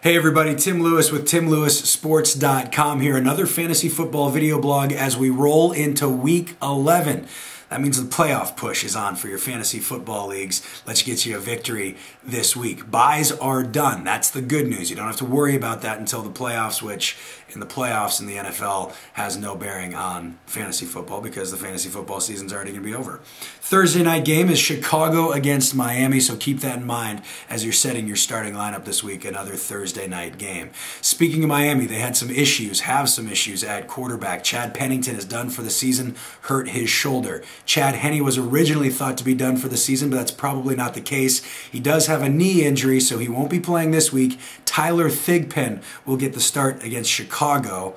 Hey everybody, Tim Lewis with TimLewisSports.com here. Another fantasy football video blog as we roll into week 11. That means the playoff push is on for your fantasy football leagues. Let's get you a victory this week. Buys are done. That's the good news. You don't have to worry about that until the playoffs, which in the playoffs in the NFL has no bearing on fantasy football because the fantasy football season's already going to be over. Thursday night game is Chicago against Miami, so keep that in mind as you're setting your starting lineup this week, another Thursday night game. Speaking of Miami, they had some issues, have some issues at quarterback. Chad Pennington is done for the season, hurt his shoulder. Chad Henne was originally thought to be done for the season, but that's probably not the case. He does have a knee injury, so he won't be playing this week. Tyler Thigpen will get the start against Chicago.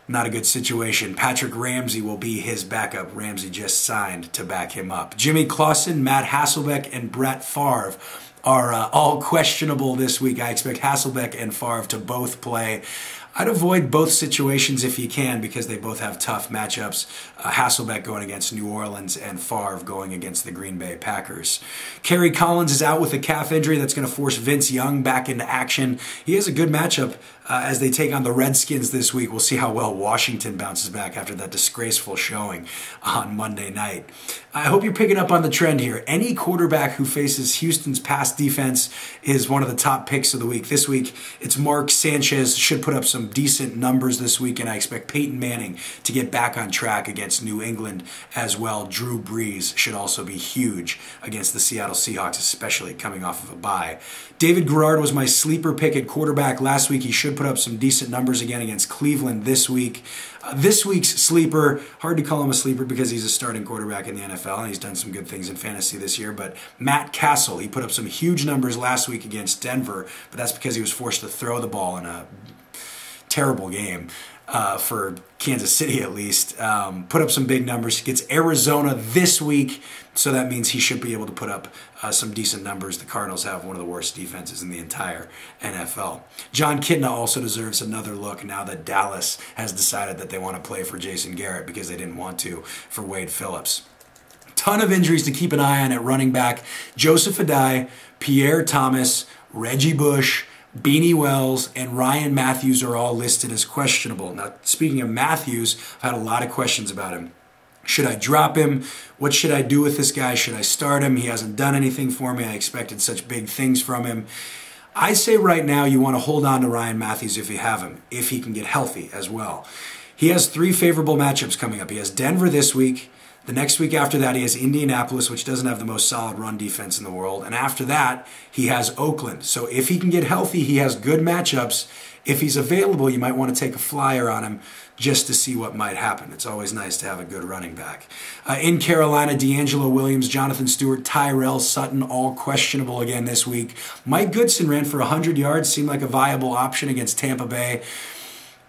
Not a good situation. Patrick Ramsey will be his backup. Ramsey just signed to back him up. Jimmy Clausen, Matt Hasselbeck, and Brett Favre are all questionable this week. I expect Hasselbeck and Favre to both play. I'd avoid both situations if you can because they both have tough matchups. Hasselbeck going against New Orleans and Favre going against the Green Bay Packers. Kerry Collins is out with a calf injury that's going to force Vince Young back into action. He has a good matchup as they take on the Redskins this week. We'll see how well Washington bounces back after that disgraceful showing on Monday night. I hope you're picking up on the trend here. Any quarterback who faces Houston's pass defense is one of the top picks of the week. This week, it's Mark Sanchez. Should put up some decent numbers this week, and I expect Peyton Manning to get back on track against New England as well. Drew Brees should also be huge against the Seattle Seahawks, especially coming off of a bye. David Garrard was my sleeper pick at quarterback last week. He should put up some decent numbers again against Cleveland this week. This week's sleeper, hard to call him a sleeper because he's a starting quarterback in the NFL and he's done some good things in fantasy this year, but Matt Castle, he put up some huge numbers last week against Denver, but that's because he was forced to throw the ball in a terrible game for Kansas City at least. Put up some big numbers. He gets Arizona this week, so that means he should be able to put up some decent numbers. The Cardinals have one of the worst defenses in the entire NFL. John Kitna also deserves another look now that Dallas has decided that they want to play for Jason Garrett because they didn't want to for Wade Phillips. Ton of injuries to keep an eye on at running back. Joseph Adai, Pierre Thomas, Reggie Bush, Beanie Wells, and Ryan Matthews are all listed as questionable. Now, speaking of Matthews, I've had a lot of questions about him. Should I drop him? What should I do with this guy? Should I start him? He hasn't done anything for me. I expected such big things from him. I say right now you want to hold on to Ryan Matthews if you have him, if he can get healthy as well. He has 3 favorable matchups coming up. He has Denver this week. The next week after that, he has Indianapolis, which doesn't have the most solid run defense in the world. And after that, he has Oakland. So if he can get healthy, he has good matchups. If he's available, you might want to take a flyer on him just to see what might happen. It's always nice to have a good running back. In Carolina, D'Angelo Williams, Jonathan Stewart, Tyrell Sutton, all questionable again this week. Mike Goodson ran for 100 yards, seemed like a viable option against Tampa Bay.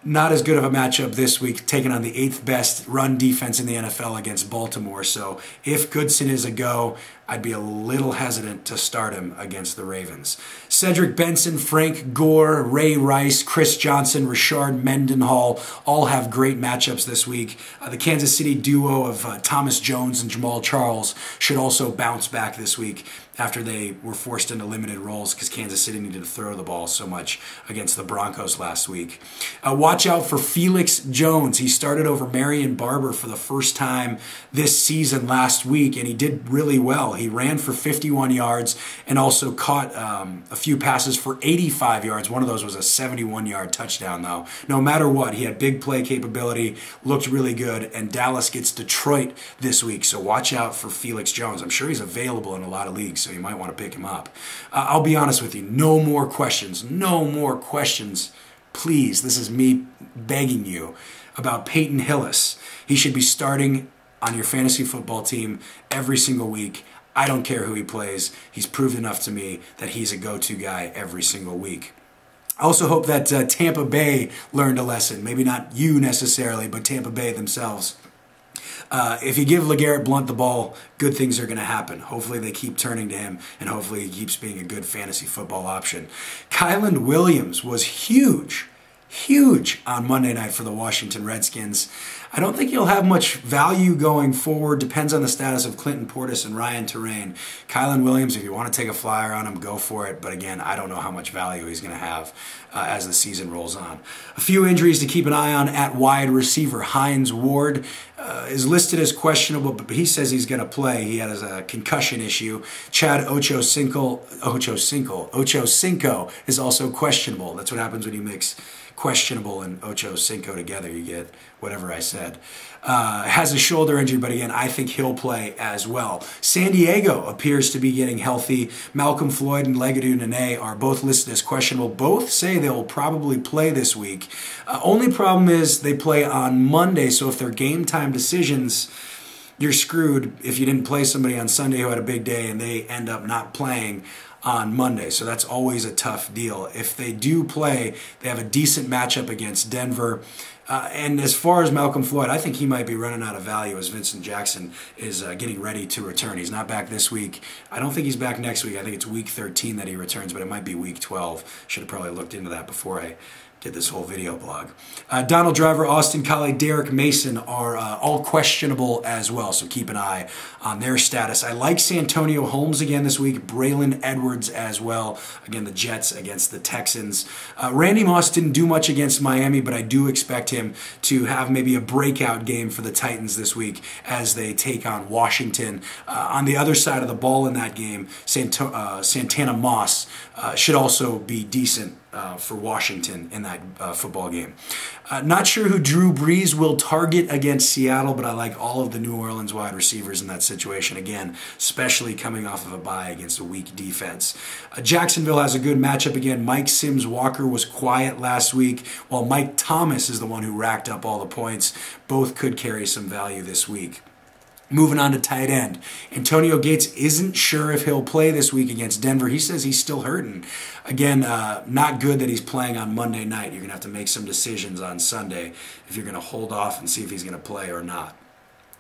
Not as good of a matchup this week, taking on the 8th best run defense in the NFL against Baltimore. So if Goodson is a go, I'd be a little hesitant to start him against the Ravens. Cedric Benson, Frank Gore, Ray Rice, Chris Johnson, Rashard Mendenhall all have great matchups this week. The Kansas City duo of Thomas Jones and Jamal Charles should also bounce back this week after they were forced into limited roles because Kansas City needed to throw the ball so much against the Broncos last week. Watch out for Felix Jones. He started over Marion Barber for the first time this season last week, and he did really well. He ran for 51 yards and also caught a few passes for 85 yards. One of those was a 71-yard touchdown, though. No matter what, he had big play capability, looked really good, and Dallas gets Detroit this week, so watch out for Felix Jones. I'm sure he's available in a lot of leagues, so you might want to pick him up. I'll be honest with you, no more questions. No more questions. Please, this is me begging you about Peyton Hillis. He should be starting on your fantasy football team every single week. I don't care who he plays. He's proved enough to me that he's a go-to guy every single week. I also hope that Tampa Bay learned a lesson. Maybe not you necessarily, but Tampa Bay themselves. If you give LeGarrette Blount the ball, good things are going to happen. Hopefully they keep turning to him, and hopefully he keeps being a good fantasy football option. Kylan Williams was huge. huge on Monday night for the Washington Redskins. I don't think he'll have much value going forward. Depends on the status of Clinton Portis and Ryan Terrain. Kylan Williams, if you want to take a flyer on him, go for it. But again, I don't know how much value he's going to have as the season rolls on. A few injuries to keep an eye on at wide receiver. Hines Ward is listed as questionable, but he says he's going to play. He has a concussion issue. Chad Ochocinco is also questionable. That's what happens when you mix questionable and Ochocinco together. You get whatever I said. Has a shoulder injury, but again, I think he'll play as well. San Diego appears to be getting healthy. Malcolm Floyd and Legadou Nene are both listed as questionable. Both say they'll probably play this week. Only problem is they play on Monday, so if they're game time decisions, you're screwed if you didn't play somebody on Sunday who had a big day and they end up not playing on Monday. So that's always a tough deal. If they do play, they have a decent matchup against Denver. And as far as Malcolm Floyd, I think he might be running out of value as Vincent Jackson is getting ready to return. He's not back this week. I don't think he's back next week. I think it's week 13 that he returns, but it might be week 12. Should have probably looked into that before I did this whole video blog. Donald Driver, Austin Collie, Derek Mason are all questionable as well, so keep an eye on their status. I like Santonio Holmes again this week, Braylon Edwards as well. Again, the Jets against the Texans. Randy Moss didn't do much against Miami, but I do expect him to have maybe a breakout game for the Titans this week as they take on Washington. On the other side of the ball in that game, Santana Moss should also be decent for Washington in that football game. Not sure who Drew Brees will target against Seattle, but I like all of the New Orleans wide receivers in that situation. Again, especially coming off of a bye against a weak defense. Jacksonville has a good matchup again. Mike Sims-Walker was quiet last week, while Mike Thomas is the one who racked up all the points. Both could carry some value this week. Moving on to tight end. Antonio Gates isn't sure if he'll play this week against Denver. He says he's still hurting. Again, not good that he's playing on Monday night. You're going to have to make some decisions on Sunday if you're going to hold off and see if he's going to play or not.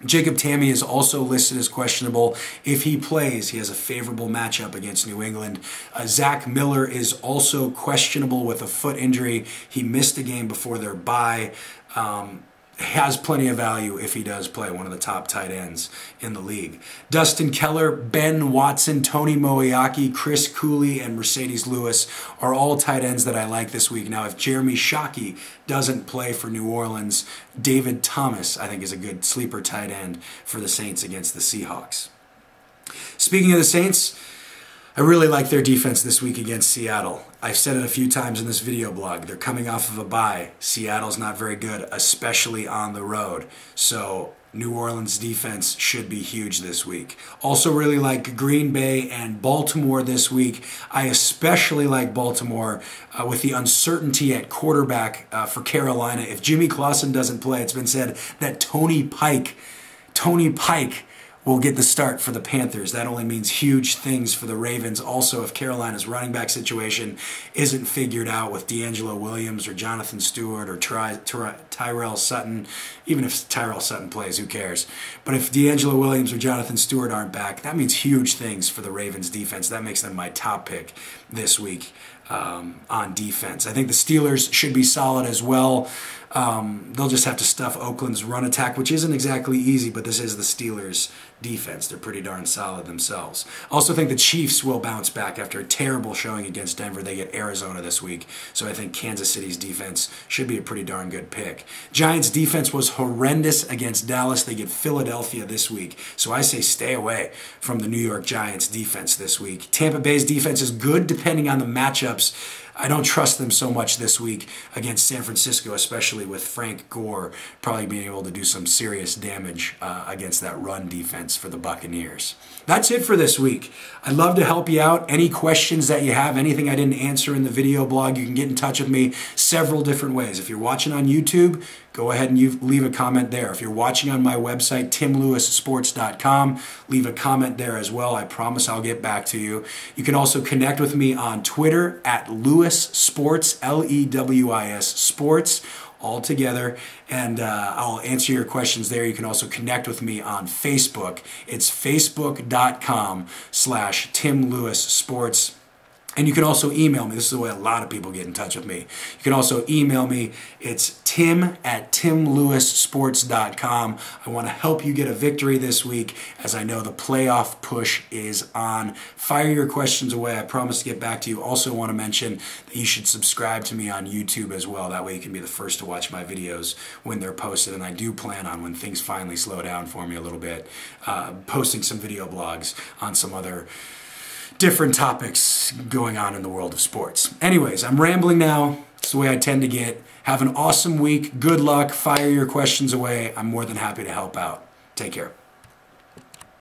Jacob Tamme is also listed as questionable. If he plays, he has a favorable matchup against New England. Zach Miller is also questionable with a foot injury. He missed a game before their bye. Has plenty of value if he does play, one of the top tight ends in the league. Dustin Keller, Ben Watson, Tony Moeaki, Chris Cooley, and Mercedes Lewis are all tight ends that I like this week. Now, if Jeremy Shockey doesn't play for New Orleans, David Thomas, I think, is a good sleeper tight end for the Saints against the Seahawks. Speaking of the Saints, I really like their defense this week against Seattle. I've said it a few times in this video blog. They're coming off of a bye. Seattle's not very good, especially on the road. So New Orleans defense should be huge this week. Also really like Green Bay and Baltimore this week. I especially like Baltimore with the uncertainty at quarterback for Carolina. If Jimmy Clausen doesn't play, it's been said that Tony Pike will get the start for the Panthers. That only means huge things for the Ravens. Also, if Carolina's running back situation isn't figured out with D'Angelo Williams or Jonathan Stewart or Tyrell Sutton, even if Tyrell Sutton plays, who cares? But if D'Angelo Williams or Jonathan Stewart aren't back, that means huge things for the Ravens defense. That makes them my top pick this week on defense. I think the Steelers should be solid as well. They'll just have to stuff Oakland's run attack, which isn't exactly easy, but this is the Steelers' defense. They're pretty darn solid themselves. I also think the Chiefs will bounce back after a terrible showing against Denver. They get Arizona this week, so I think Kansas City's defense should be a pretty darn good pick. Giants' defense was horrendous against Dallas. They get Philadelphia this week, so I say stay away from the New York Giants' defense this week. Tampa Bay's defense is good depending on the matchups. I don't trust them so much this week against San Francisco, especially with Frank Gore probably being able to do some serious damage against that run defense for the Buccaneers. That's it for this week. I'd love to help you out. Any questions that you have, anything I didn't answer in the video blog, you can get in touch with me several different ways. If you're watching on YouTube, go ahead and leave a comment there. If you're watching on my website, timlewissports.com, leave a comment there as well. I promise I'll get back to you. You can also connect with me on Twitter at Lewis Sports, Lewis Sports, all together, and I'll answer your questions there. You can also connect with me on Facebook. It's facebook.com/TimLewisSports. And you can also email me. This is the way a lot of people get in touch with me. You can also email me. It's tim@timlewissports.com. I want to help you get a victory this week, as I know the playoff push is on. Fire your questions away. I promise to get back to you. Also want to mention that you should subscribe to me on YouTube as well. That way you can be the first to watch my videos when they're posted. And I do plan on, when things finally slow down for me a little bit, posting some video blogs on some other different topics going on in the world of sports. Anyways, I'm rambling now. It's the way I tend to get. Have an awesome week. Good luck. Fire your questions away. I'm more than happy to help out. Take care.